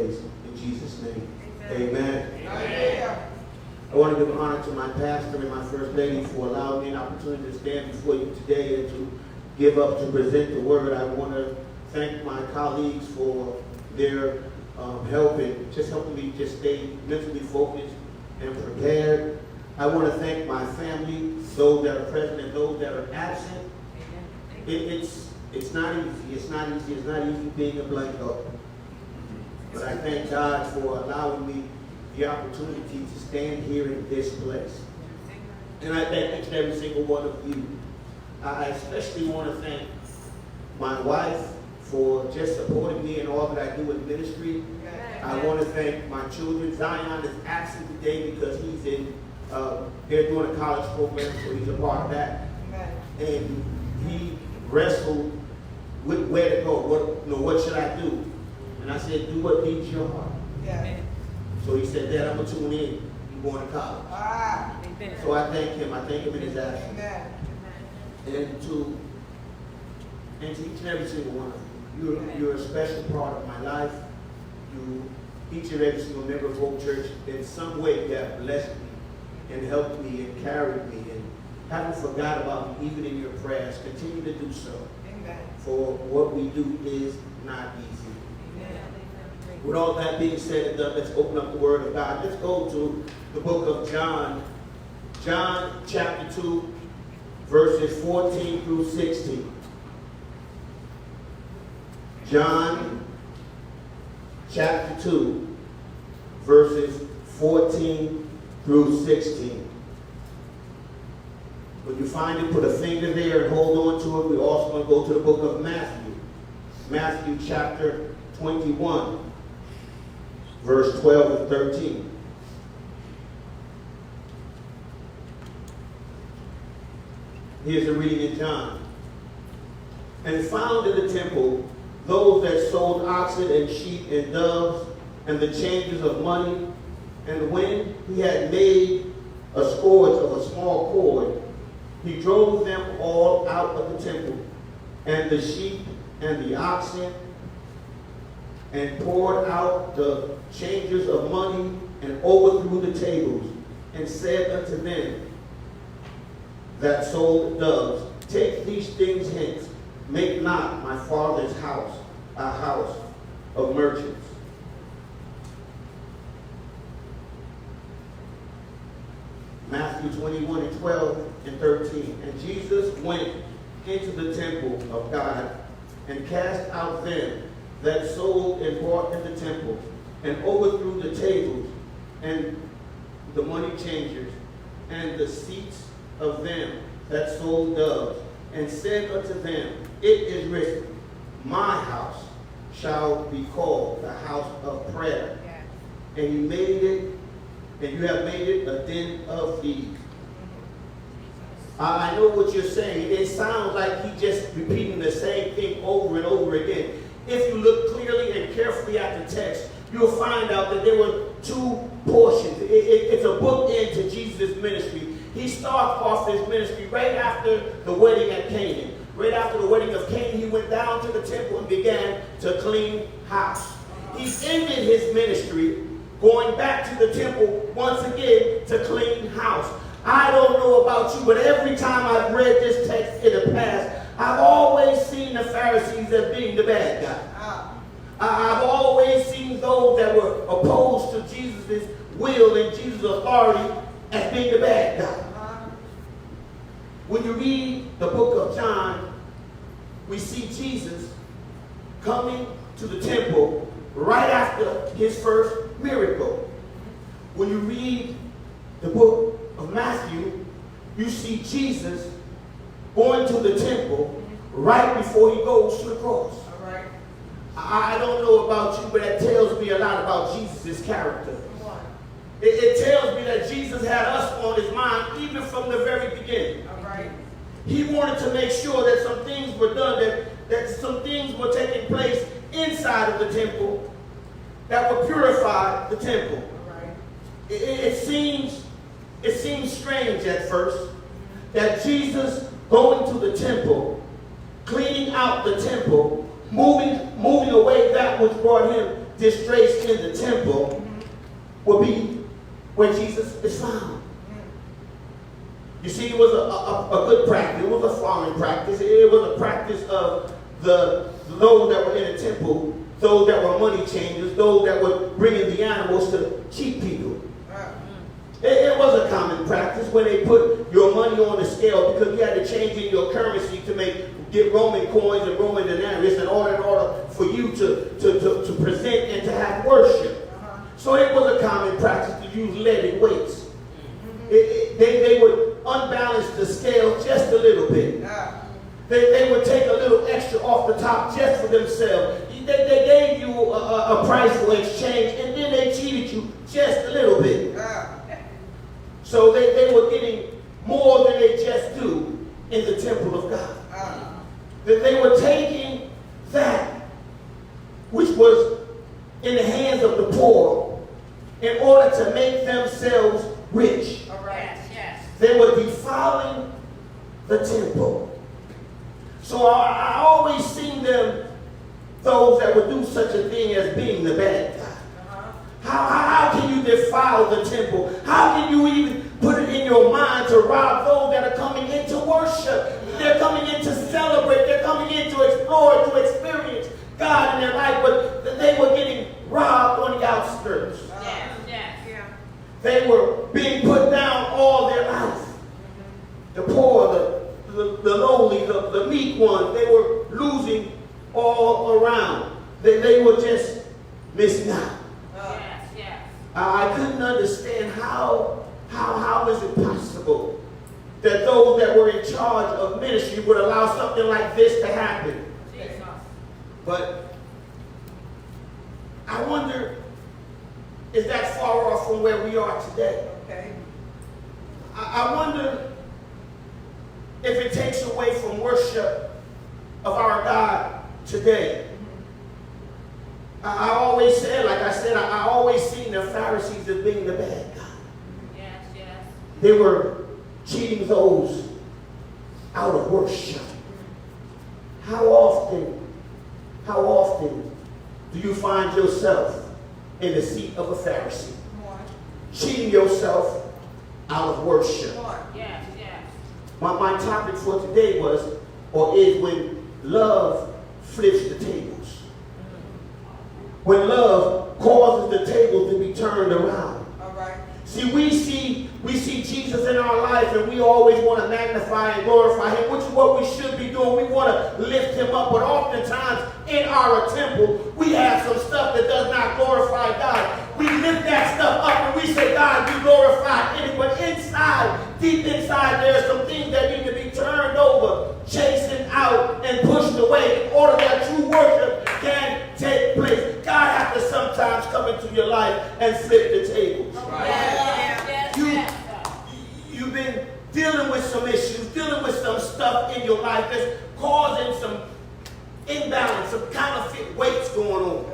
praise. In Jesus' name, amen. Amen. I want to give honor to my pastor and my first lady for allowing me an opportunity to stand before you today and to give up to present the word. I want to thank my colleagues for their help in just helping me just stay mentally focused and prepared. I want to thank my family, those that are present and those that are absent. It's not easy. It's not easy being a Blanco. But I thank God for allowing me the opportunity to stand here in this place. And I thank each and every single one of you. I especially want to thank my wife for just supporting me in all that I do in ministry. I want to thank my children. Zion is absent today because he's in, they're doing a college program, so he's a part of that. And he wrestled with where to go. What should I do? And I said, do what beats your heart. So he said, Dad, I'm going to tune in. You're going to college. So I thank him. I thank him in his absence. And to each and every single one of you, you're a special part of my life. Each and every single member of Hope Church, in some way, you have blessed me and helped me and carried me and haven't forgot about me even in your prayers. Continue to do so. For what we do is not easy. With all that being said and done, let's open up the Word of God. Let's go to the book of John. John chapter 2, verses 14 through 16. John chapter 2, verses 14 through 16. When you find it, put a finger there and hold on to it. We're also going to go to the book of Matthew. Matthew chapter 21. Verse 12 and 13. Here's a reading in John. And found in the temple those that sold oxen and sheep and doves and the changers of money. And when he had made a scourge of a small cord, he drove them all out of the temple, and the sheep and the oxen, and poured out the changers of money, and overthrew the tables, and said unto them that sold doves, take these things hence, make not my Father's house a house of merchants. Matthew 21 and 12 and 13. And Jesus went into the temple of God, and cast out them that sold and bought in the temple, and overthrew the tables, and the money changers, and the seats of them that sold doves, and said unto them, it is written, my house shall be called the house of prayer. And you have made it a den of thieves. I know what you're saying. It sounds like he's just repeating the same thing over and over again. If you look clearly and carefully at the text, you'll find out that there were two portions. It's a bookend to Jesus' ministry. He starts off his ministry right after the wedding at Canaan. Right after the wedding of Canaan, he went down to the temple and began to clean house. He ended his ministry going back to the temple once again to clean house. I don't know about you, but every time I've read this text in the past, I've always seen the Pharisees as being the bad guy. I've always seen those that were opposed to Jesus' will and Jesus' authority as being the bad guy. When you read the book of John, we see Jesus coming to the temple right after his first miracle. When you read the book of Matthew, you see Jesus going to the temple right before he goes to the cross. All right. I don't know about you, but that tells me a lot about Jesus' character. It tells me that Jesus had us on his mind even from the very beginning. All right. He wanted to make sure that some things were done, that some things were taking place inside of the temple that would purify the temple. All right. It seems strange at first that Jesus going to the temple, cleaning out the temple, moving away that which brought him disgrace in the temple will be where Jesus is found. You see, it was a good practice. It was a foreign practice. It was a practice of those that were in the temple, those that were money changers, those that were bringing the animals to cheat people. It was a common practice when they put your money on the scale, because you had to change in your currency to get Roman coins and Roman denarius in order for you to present and to have worship. So it was a common practice to use leaded weights. They would unbalance the scale just a little bit. They would take a little extra off the top just for themselves. They gave you a price for exchange, and then they cheated you just a little bit. So they were getting more than they just do in the temple of God. That they were taking that which was in the hands of the poor in order to make themselves rich. Yes. They were defiling the temple. So I always seen them, those that would do such a thing as being the bad guy. How can you defile the temple? How can you even put it in your mind to rob those that are coming in to worship? They're coming in to celebrate. They're coming in to explore, to experience God in their life. But they were getting robbed on the outskirts. They were being put down all their life. The poor, the lowly, the meek ones, they were losing all around. They were just missing out. I couldn't understand how is it possible that those that were in charge of ministry would allow something like this to happen. But I wonder, is that far off from where we are today? I wonder if it takes away from worship of our God today. I always said, like I said, I always seen the Pharisees as being the bad guy. Yes. They were cheating those out of worship. How often do you find yourself in the seat of a Pharisee? Cheating yourself out of worship. Yes. My topic for today is when love flips the tables. When love causes the tables to be turned around. See, we see Jesus in our life, and we always want to magnify and glorify him, which is what we should be doing. We want to lift him up, but oftentimes in our temple, we have some stuff that does not glorify God. We lift that stuff up and we say, God, you glorify in it, but inside, deep inside, there are some things that need to be turned over, chastened out, and pushed away in order that true worship can take place. God has to sometimes come into your life and flip the tables. You've been dealing with some issues, dealing with some stuff in your life that's causing some imbalance, some counterfeit weights going on.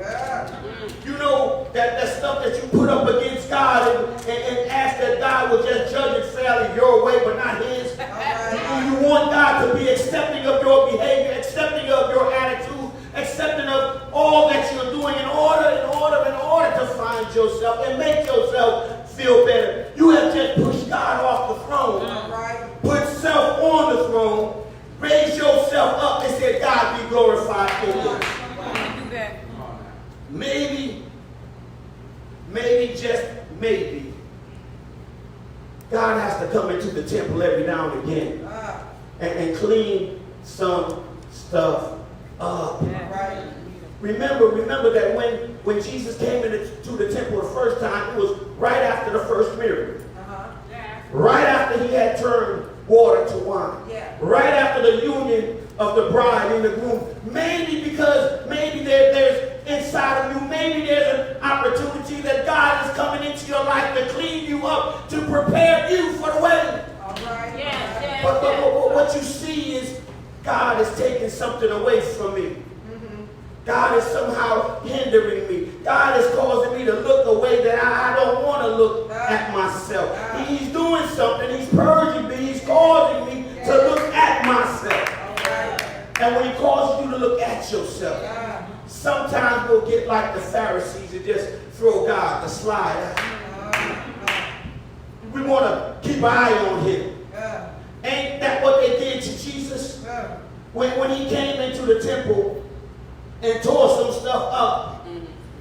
You know that stuff that you put up against God and ask that God will just judge it fairly your way, but not his. You want God to be accepting of your behavior, accepting of your attitude, accepting of all that you're doing in order to find yourself and make yourself feel better. You have just pushed God off the throne, put self on the throne, raise yourself up and say, God be glorified in this. Maybe, just maybe, God has to come into the temple every now and again and clean some stuff up. Remember that when Jesus came into the temple the first time, it was right after the first miracle. Right after he had turned water to wine. Right after the union of the bride and the groom. Maybe there's inside of you, maybe there's an opportunity that God is coming into your life to clean you up, to prepare you for the wedding. But what you see is God is taking something away from me. God is somehow hindering me. God is causing me to look a way that I don't want to look at myself. He's doing something. He's purging me. He's causing me to look at myself. And when he causes you to look at yourself, sometimes we'll get like the Pharisees and just throw God a slide. We want to keep an eye on him. Ain't that what they did to Jesus? When he came into the temple and tore some stuff up,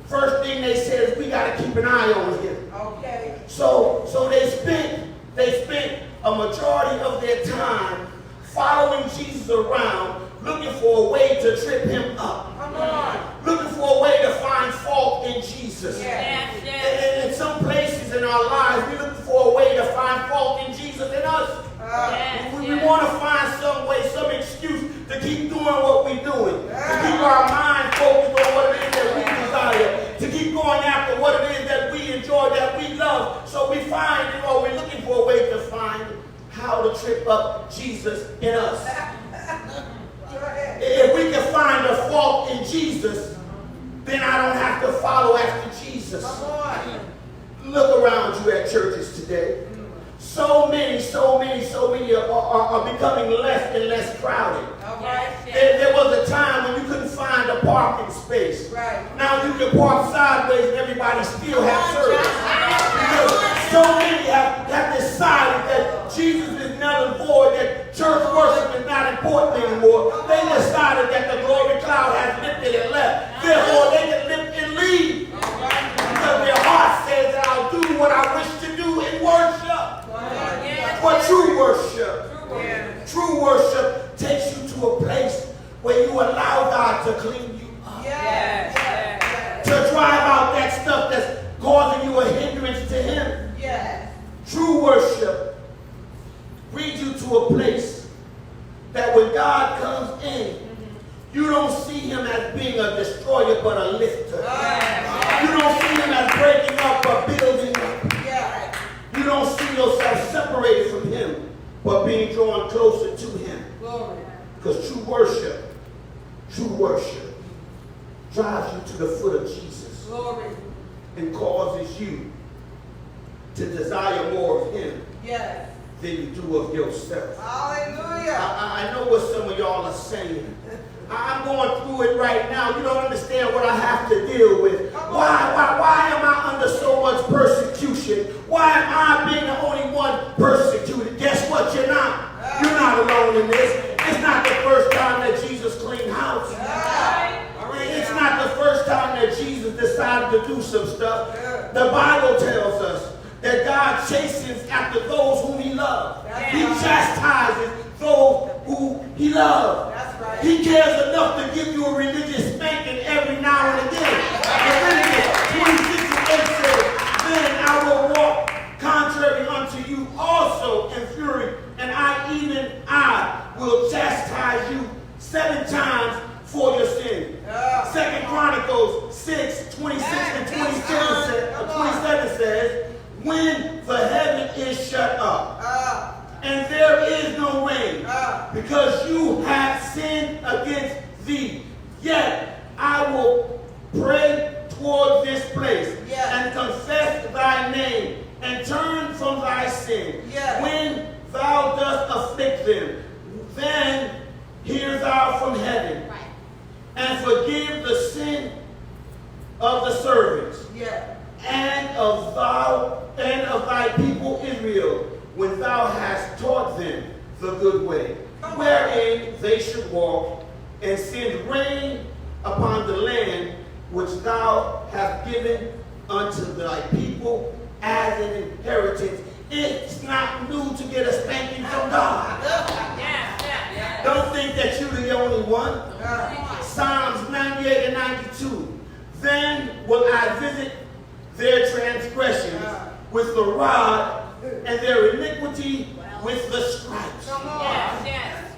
first thing they said is we got to keep an eye on him. Okay. So they spent a majority of their time following Jesus around, looking for a way to trip him up. Come on. Looking for a way to find fault in Jesus. Yes, yes. And in some places in our lives, we're looking for a way to find fault in Jesus and us. We want to find some way, some excuse to keep doing what we're doing. To keep our mind focused on what it is that we desire. To keep going after what it is that we enjoy, that we love. So we find, we're looking for a way to find how to trip up Jesus in us. If we can find a fault in Jesus, then I don't have to follow after Jesus. Look around you at churches today. So many are becoming less and less crowded. There was a time when you couldn't find a parking space. Now you can park sideways and everybody still has service. Because so many have decided that Jesus is null and void, that church worship is not important anymore. They decided that the glory cloud has lifted and left. Therefore, they can lift and leave. Because their heart says that I'll do what I wish to do in worship. But true worship takes you to a place where you allow God to clean you up. To drive out that stuff that's causing you a hindrance to him. True worship brings you to a place that when God comes in, you don't see him as being a destroyer but a lifter. You don't see him as breaking up or building up. You don't see yourself separated from him but being drawn closer to him. Because true worship drives you to the foot of Jesus and causes you to desire more of him than you do of yourself. Hallelujah. I know what some of y'all are saying. I'm going through it right now. You don't understand what I have to deal with. Why am I under so much persecution? Why am I being the only one persecuted? Guess what? You're not. You're not alone in this. It's not the first time that Jesus cleaned house. It's not the first time that Jesus decided to do some stuff. The Bible tells us that God chastens after those whom he loves. He chastises those who he loves. He cares enough to give you a religious spanking every now and again. Leviticus 26:8 says, then I will walk contrary unto you also in fury, and I will chastise you 7 times for your sin. 2 Chronicles 6:26-27 says, when the heaven is shut up, and there is no rain, because you have sinned against thee, yet I will pray toward this place and confess thy name and turn from thy sin. When thou dost afflict them, then hear thou from heaven and forgive the sin of the servants and of thy people Israel, when thou hast taught them the good way, wherein they should walk, and send rain upon the land which thou hast given unto thy people as an inheritance. It's not new to get a spanking from God. Don't think that you're the only one. Psalms 98 and 92. Then will I visit their transgressions with the rod, and their iniquity with the stripes.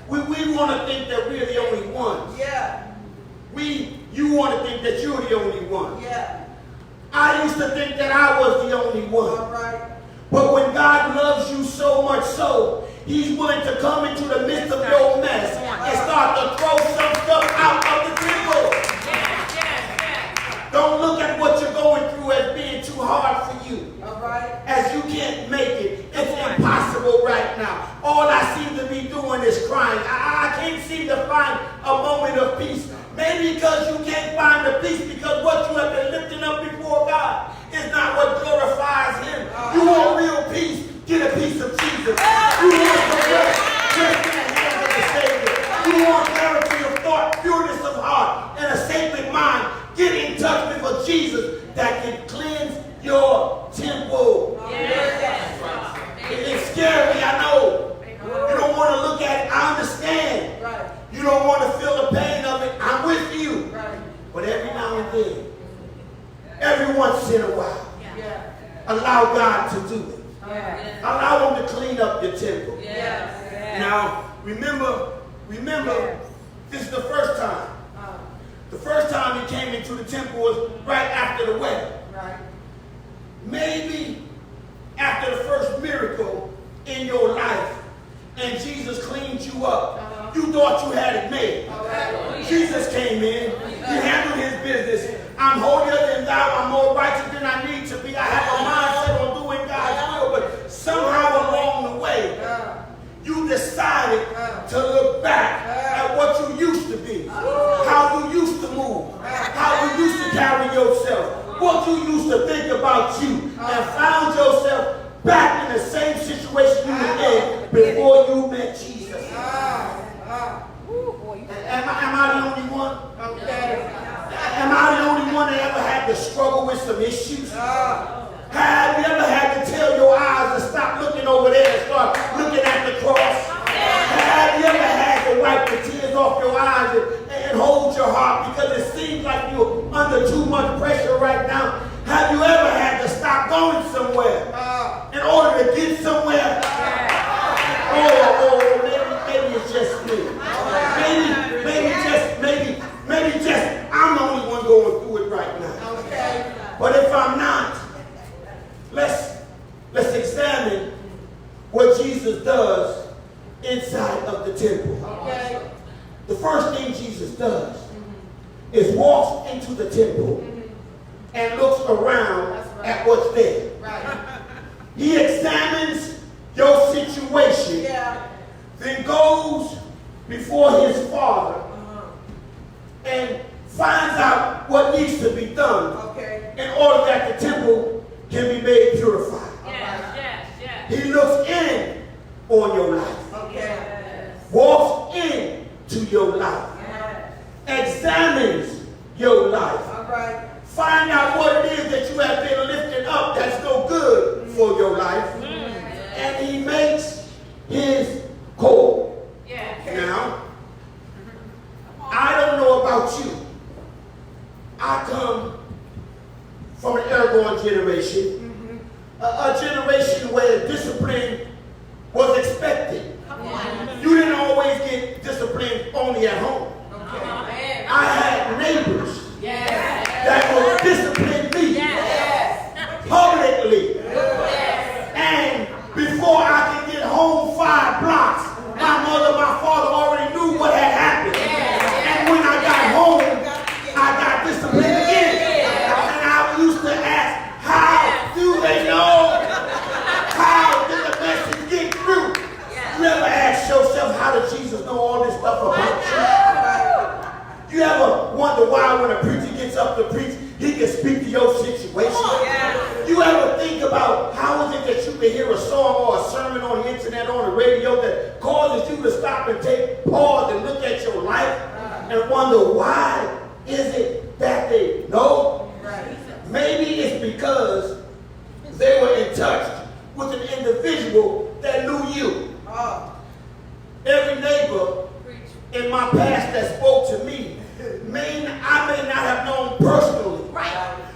We want to think that we're the only ones. You want to think that you're the only one. I used to think that I was the only one. But when God loves you so much so, he's willing to come into the midst of your mess and start to throw some stuff out of the temple. Don't look at what you're going through as being too hard for you. As you can't make it. It's impossible right now. All I seem to be doing is crying. I can't seem to find a moment of peace. Maybe because you can't find the peace because what you have that can cleanse your temple. It's scary, I know. You don't want to look at it. I understand. You don't want to feel the pain of it. I'm with you. But every now and then, every once in a while, allow God to do it. Allow him to clean up your temple. Now, remember, this is the first time. The first time he came into the temple was right after the wedding. Maybe after the first miracle in your life, and Jesus cleaned you up. You thought you had it made. Jesus came in. He handled his business. I'm holier than thou. I'm more righteous than I need to be. I have a mindset on doing God's will. But somehow along the way, you decided to look back at what you used to be. How you used to move. How you used to carry yourself. What you used to think about you. And found yourself back in the same situation you were in before you met Jesus. Am I the only one? Am I the only one that ever had to struggle with some issues? Have you ever had to tell your eyes to stop looking over there and start looking at the cross? Have you ever had to wipe the tears off your eyes and hold your heart because it seems like you're under too much pressure right now? Have you ever had to stop going somewhere in order to get somewhere? Maybe it's just me. Maybe just I'm the only one going through it right now. But if I'm not, let's examine what Jesus does inside of the temple. The first thing Jesus does is walks into the temple and looks around at what's there. He examines your situation, then goes before his Father and finds out what needs to be done in order that the temple can be made purified. He looks in on your life, walks in to your life, examines your life, find out what it is that you have been lifting up that's no good for your life, and he makes his call. Now, I don't know about you. I come from an Aragon generation, a generation where discipline was expected. You didn't always get disciplined only at home. I had neighbors that would discipline me publicly. And before I could get home 5 blocks, my mother, my father already knew what had happened. And when I got home, I got disciplined again. And I used to ask, how do they know? How did the message get through? You ever ask yourself, how did Jesus know all this stuff about you? You ever wonder why when a preacher gets up to preach, he can speak to your situation? You ever think about how is it that you can hear a song or a sermon on the internet, on the radio that causes you to stop and take pause and look at your life and wonder why is it that they know? Maybe it's because they were in touch with an individual that knew you. Every neighbor in my past that spoke to me, I may not have known personally,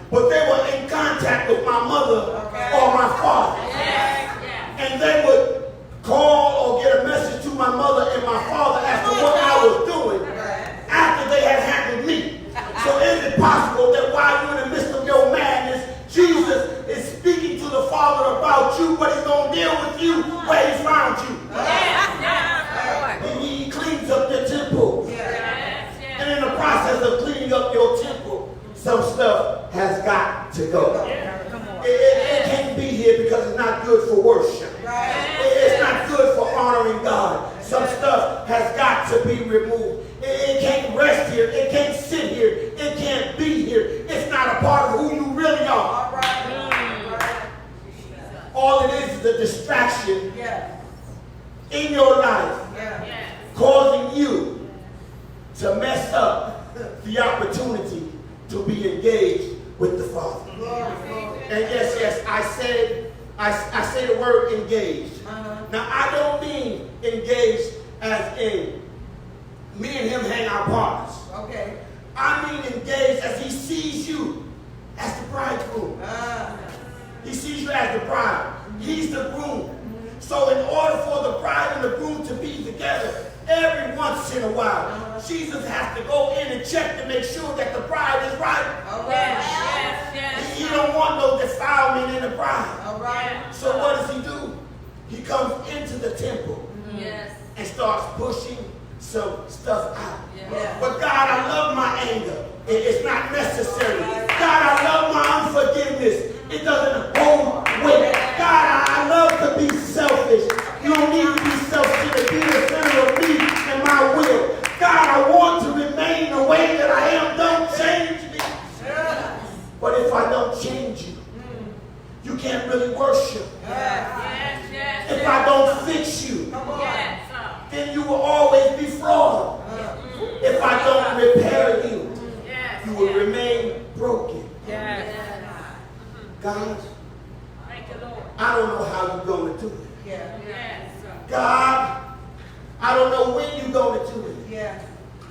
but they were in contact with my mother or my father. And they would call or get a message to my mother and my father as to what I was doing after they had handled me. So is it possible that while you're in the midst of your madness, Jesus is speaking to the Father about you, but he's going to deal with you where he found you? He cleans up your temple. And in the process of cleaning up your temple, some stuff has got to go. It can't be here because it's not good for worship. It's not good for honoring God. Some stuff has got to be removed. It can't rest here. It can't sit here. It can't be here. It's not a part of who you really are. All it is a distraction in your life, causing you to mess up the opportunity to be engaged with the Father. Father. And yes, I say the word engaged. Now, I don't mean engaged as in me and him hang out partners. Okay. I mean engaged as he sees you as the bridegroom. He sees you as the bride. He's the groom. So in order for the bride and the groom to be together, every once in a while, Jesus has to go in and check to make sure that the bride is right. Yes. He don't want no defilement in the bride. All right. So what does he do? He comes into the temple Yes. and starts pushing some stuff out. Yeah. But God, I love my anger. It's not necessary. God, I love my unforgiveness. It doesn't hold weight. God, I love to be selfish. You don't need to be selfish. Be the center of me and my will. God, I want to remain the way that I am. Don't change me. But if I don't change you, you can't really worship. Yes. If I don't fix you, Yes. then you will always be flawed. If I don't repair you, Yes. you will remain broken. Yes. God, Thank you, Lord. I don't know how you're going to do it. Yes. God, I don't know when you're going to do it. Yeah.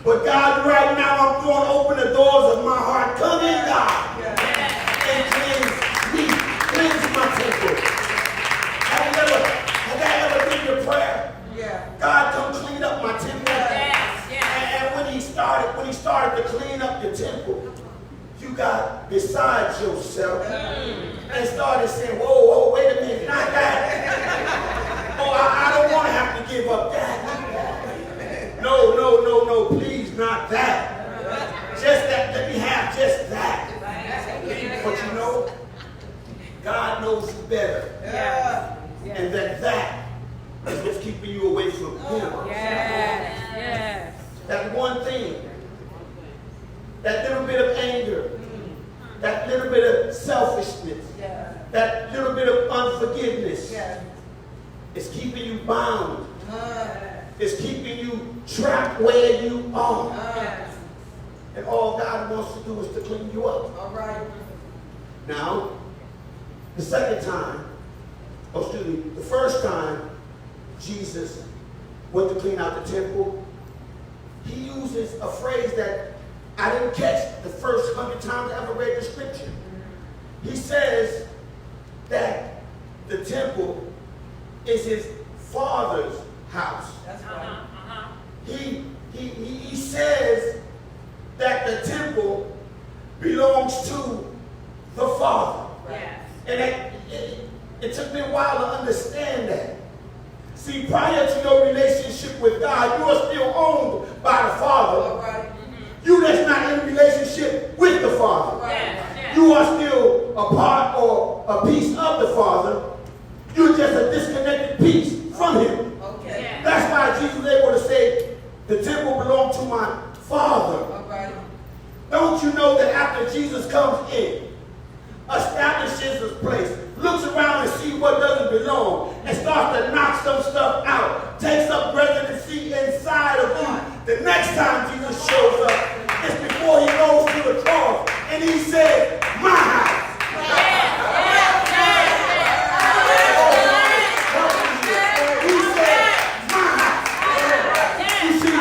But God, right now I'm going to open the doors of my heart. Come in, God, and cleanse me. Cleanse my temple. Have that ever been your prayer? Yeah. God, come clean up my temple. Yes. And when he started to clean up your temple, you got beside yourself and started saying, whoa, wait a minute, not that. Oh, I don't want to have to give up that. No, please, not that. Just that, let me have just that. But you know, God knows you better. Yeah. And that is what's keeping you away from him. Yes. That one thing, that little bit of anger, that little bit of selfishness, Yeah. that little bit of unforgiveness Yeah. is keeping you bound. It's keeping you trapped where you are. And all God wants to do is to clean you up. All right. Now, the second time, the first time Jesus went to clean out the temple, he uses a phrase that I didn't catch the first 100 times I ever read the scripture. He says that the temple is his Father's house. That's right. He says that the temple belongs to the Father. Yes. And it took me a while to understand that. See, prior to your relationship with God, you are still owned by the Father. All right. You that's not in a relationship with the Father. Yes. You are still a part or a piece of the Father. You're just a disconnected piece from him. Okay. Yes. That's why Jesus was able to say, the temple belonged to my Father. All right. Don't you know that after Jesus comes in, establishes his place, looks around and sees what doesn't belong, and starts to knock some stuff out, takes up residency inside of you. The next time Jesus shows up, it's before he goes to the cross, and he said, my house. He said, my house. You see,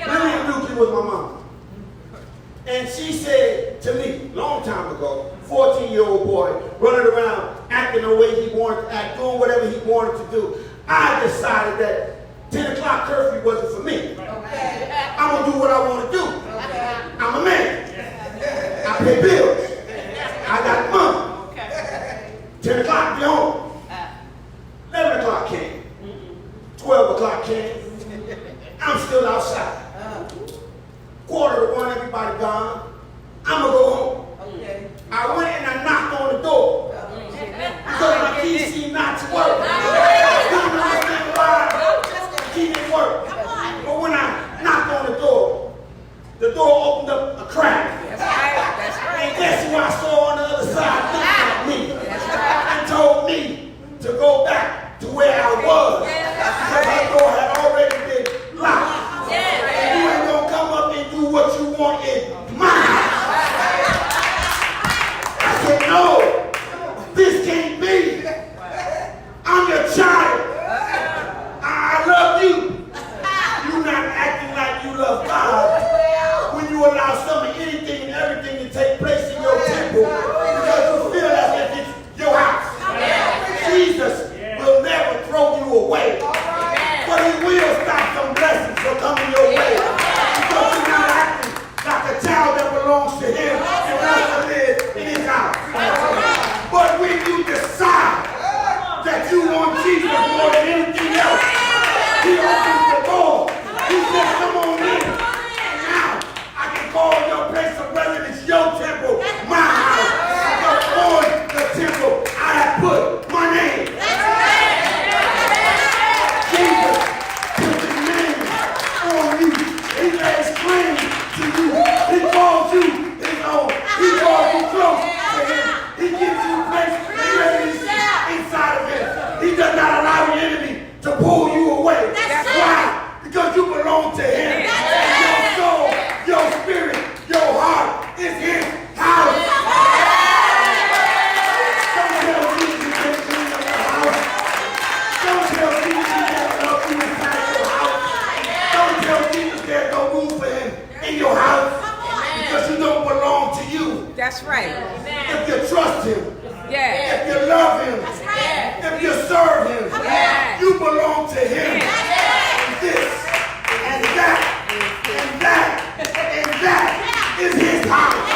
Lillian Duke was my mom. And she said to me, long time ago, 14-year-old boy, running around, acting the way he wanted to act, doing whatever he wanted to do. I decided that 10 o'clock curfew wasn't for me. Okay. I'm going to do what I want to do. Okay. I'm a man. I pay bills. I got money. 10 o'clock, be home. 11 o'clock came. 12 o'clock came. I'm still outside. 1:45, everybody gone. I'm going to go home. Okay. I went and I knocked on the door. Because my key seemed not to work. Didn't understand why. Key didn't work. But when I knocked on the door opened up a crack. And guess who I saw on the other side looking at me? And told me oh, this can't be. I'm your child. I love you. You're not acting like you love God when you allow some of anything and everything to take place in your temple because you feel as if it's your house. Jesus will never throw you away, but he will stop some blessings from coming your way because you're not acting like a child that belongs to him and wants to live in his house. But when you decide that you want Jesus more than anything else, he opens the door. He says, come on in. And now I can call your place of residence your temple, my house. Because on the temple I have put my name. Jesus put his name on you. He lays claim to you. He calls you his own. He calls you close to him. He gives you place and residence inside of him. He does not allow the enemy to pull you away. Why? Because you belong to him. Your soul, your spirit, your heart is his house. Don't tell Jesus you can't clean up your house. Don't tell Jesus you can't love you inside your house. Don't tell Jesus there's no room for him in your house because you don't belong to you. That's right. If you trust him, Yeah. if you love him, if you serve him, you belong to him. This and that and that and that is his house.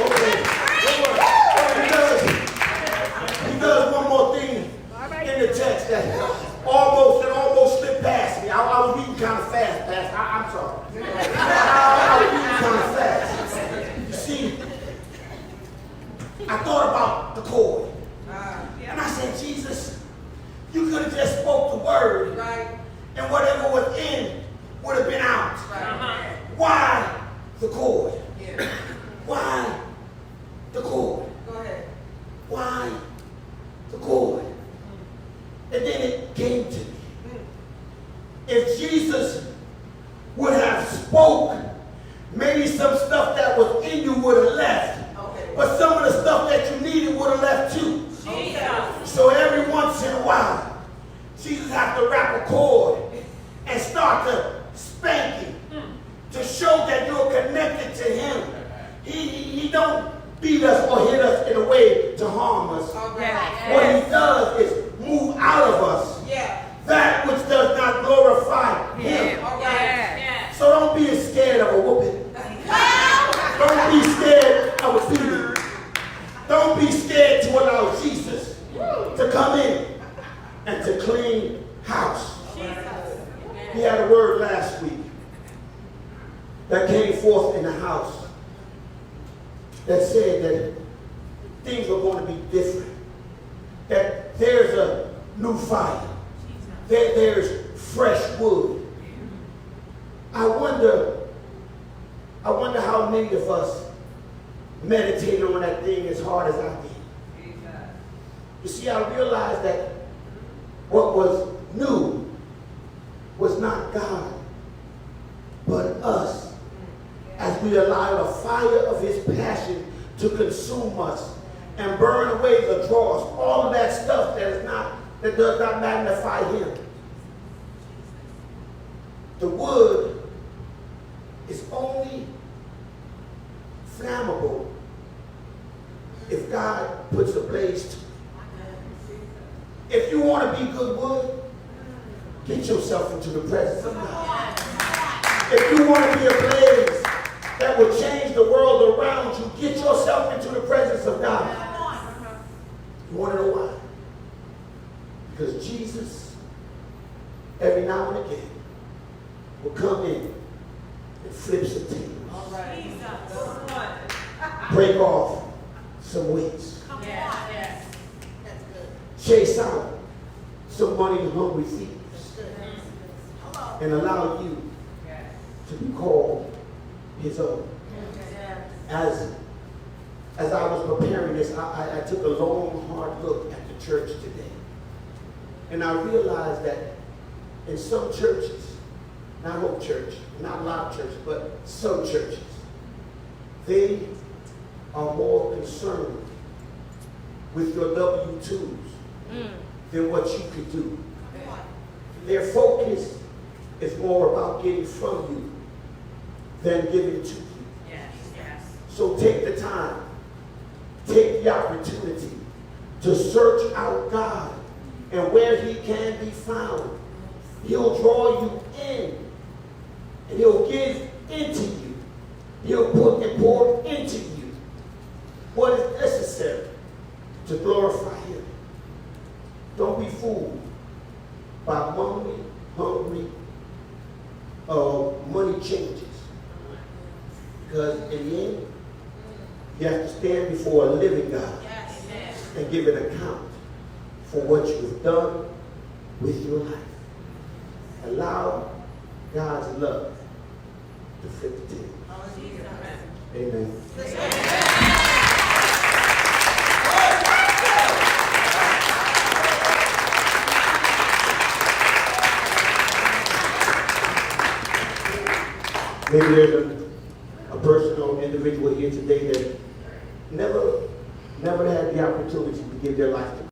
Okay. He does one more thing in the text that almost slipped past me. I was reading kind of fast, Pastor. I'm sorry. I was reading kind of fast. You see, I thought about the cord. And I said, Jesus, you could have just spoke the word. And whatever was in would have been out. Why the cord? Why the cord? Why the cord? And then it came to me. If Jesus would have spoke, maybe some stuff that was in you would have left. But some of the stuff that you needed would have left too. So every once in a while, Jesus has to wrap a cord and start to spank you to show that you're connected to him. He don't beat us or hit us in a way to harm us. What he does is move out of us that which does not glorify him. So don't be scared of a whooping. Don't be scared of a beating. Don't be scared to allow Jesus to come in and to clean house. We had a word last week that came forth in the house that said that things were going to be different. That there's a new fire. There's fresh wood. I wonder how many of us meditated on that thing as hard as I did. You see, I realized that what was new was not God, but us. As we allow the fire of his passion to consume us and burn away the dross, all of that stuff that does not magnify him. The wood is only flammable if God puts a blaze to it. If you want to be good wood, get yourself into the presence of God. If you want to be a blaze that will change the world around you, get yourself into the presence of God. You want to know why? Because Jesus, every now and again, will come in and flip some tables. Break off some weights. Chase out some money and hungry thieves. And allow you to be called his own. As I was preparing this, I took a long, hard look at the church today. And I realized that in some churches, not whole church, not a lot of churches, but some churches, they are more concerned with your W-2s than what you could do. Their focus is more about getting from you than giving to you. Yes. Yes. So take the time, take the opportunity to search out God, and where he can be found, he'll draw you in, and he'll give into you. He'll put and pour into you what is necessary to glorify him. Don't be fooled by hungry money changes. Because in the end, you have to stand before a living God and give an account for what you've done with your life. Allow God's love to flip the table. Amen. Maybe there's a person or individual here today that never had the opportunity to give their life to